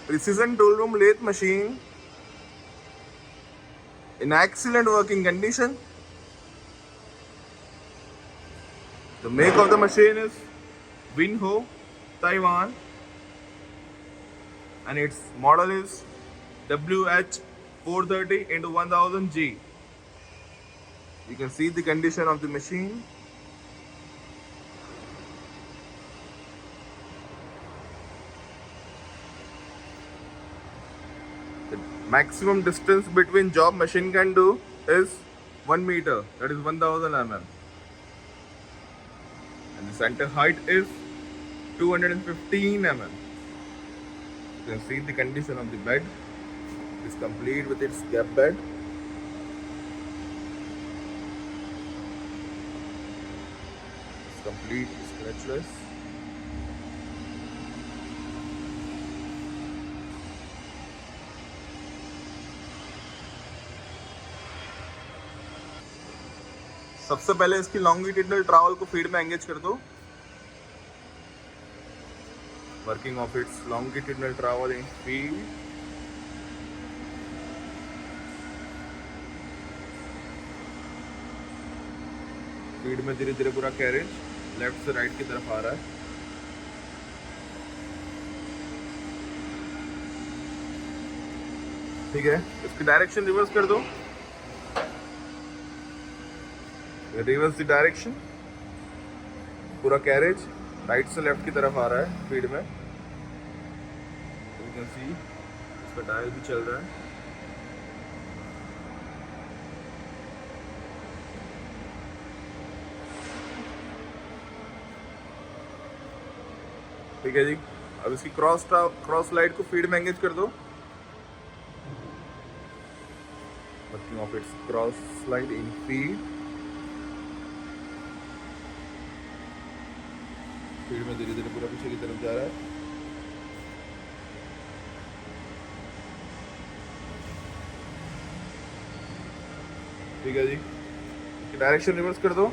Precision tool room lathe machine in excellent working condition. The make of the machine is Winho, Taiwan, and its model is WH430x1000G. You can see the condition of the machine. The maximum distance between job machine can do is 1 meter, that is 1000 mm. And the center height is 215 mm. You can see the condition of the bed. It is complete with its gap bed. It's complete scratchless. सबसे पहले इसकी longitudinal travel को feed में engage कर दो. Working of its longitudinal travel in feed. Feed में धीरे धीरे पूरा कैरेज लेफ्ट से राइट की तरफ आ रहा है. ठीक है, इसकी डायरेक्शन रिवर्स कर दो. Reverse the direction. पूरा कैरेज राइट से लेफ्ट की तरफ आ रहा है फीड में. यू कैन सी इसका डायल भी चल रहा है. ठीक है जी. अब इसकी क्रॉस लाइट को फीड में एंगेज कर दो. Working of its cross light in feed. Feed में धीरे धीरे पूरा पीछे की तरफ जा रहा है. ठीक है जी. डायरेक्शन रिवर्स कर दो.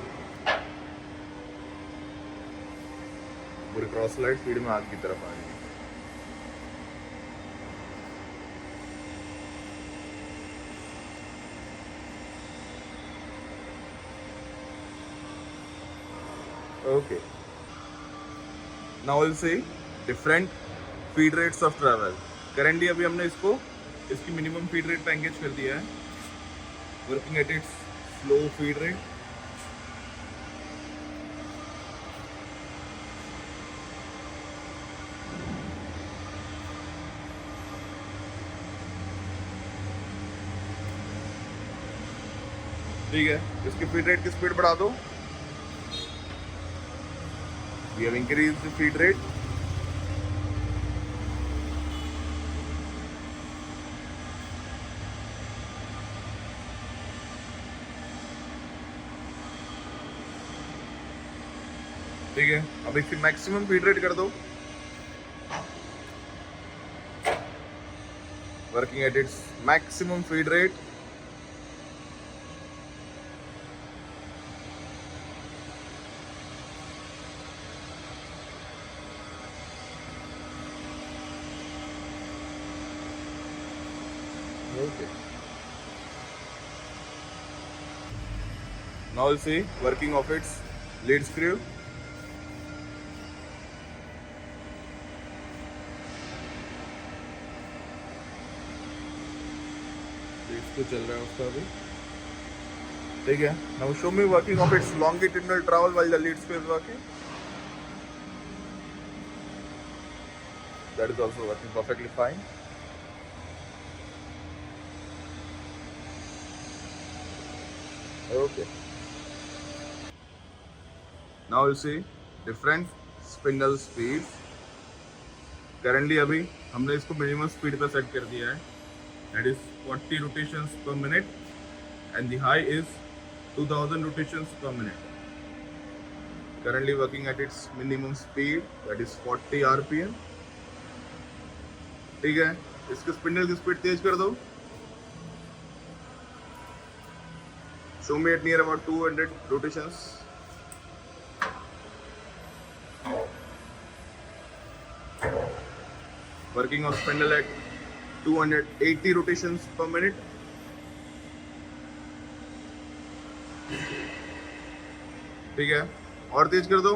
पूरी क्रॉस लाइट फीड में आगे की तरफ आ रही है. Okay. Now we'll see different feed rates of travel. Currently अभी हमने इसकी मिनिमम फीड रेट पे एंगेज कर दिया है. Working at its slow feed rate. ठीक है, इसकी फीड रेट की स्पीड बढ़ा दो. We have increased the feed rate. ठीक है, अब इसकी मैक्सिमम फीड रेट कर दो. Working at its maximum feed rate. Okay. Now we'll see working of its lead screw. Lead screw चल रहा है उसका भी. ठीक है. Now show me working of its longitudinal trowel while the lead screw is working. That is also working perfectly fine. Okay. Now you see different spindle speeds. Currently अभी हमने इसको मिनिमम स्पीड पे सेट कर दिया है. That is 40 rotations per minute and the high is 2000 rotations per minute. Currently working at its minimum speed, that is 40 RPM. ठीक है, इसके स्पिंडल की स्पीड तेज कर दो. Show me it near about 200 rotations. Working of spindle at 280 rotations per minute. ठीक है, और तेज कर दो.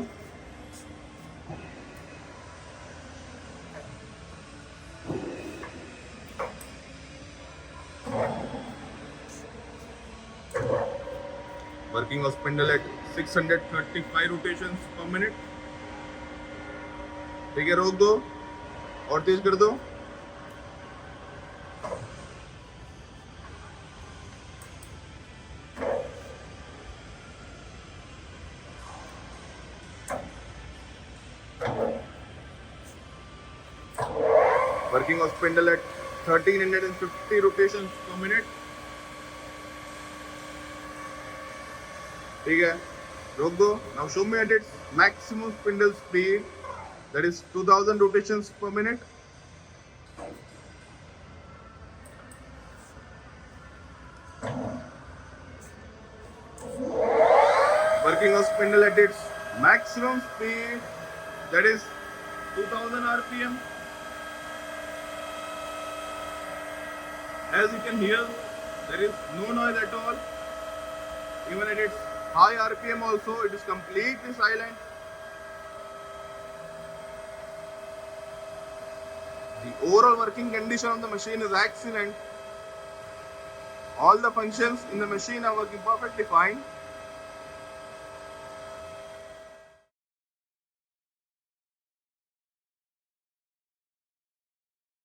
Working of spindle at 635 rotations per minute. ठीक है, रोक दो और तेज कर दो. Working of spindle at 1350 rotations per minute. ठीक है, रोक दो. Now show me at its maximum spindle speed, that is 2000 rotations per minute. Working of spindle at its maximum speed, that is 2000 RPM. As you can hear, there is no noise at all. Even at its high RPM also, it is completely silent. The overall working condition of the machine is excellent. All the functions in the machine are working perfectly fine.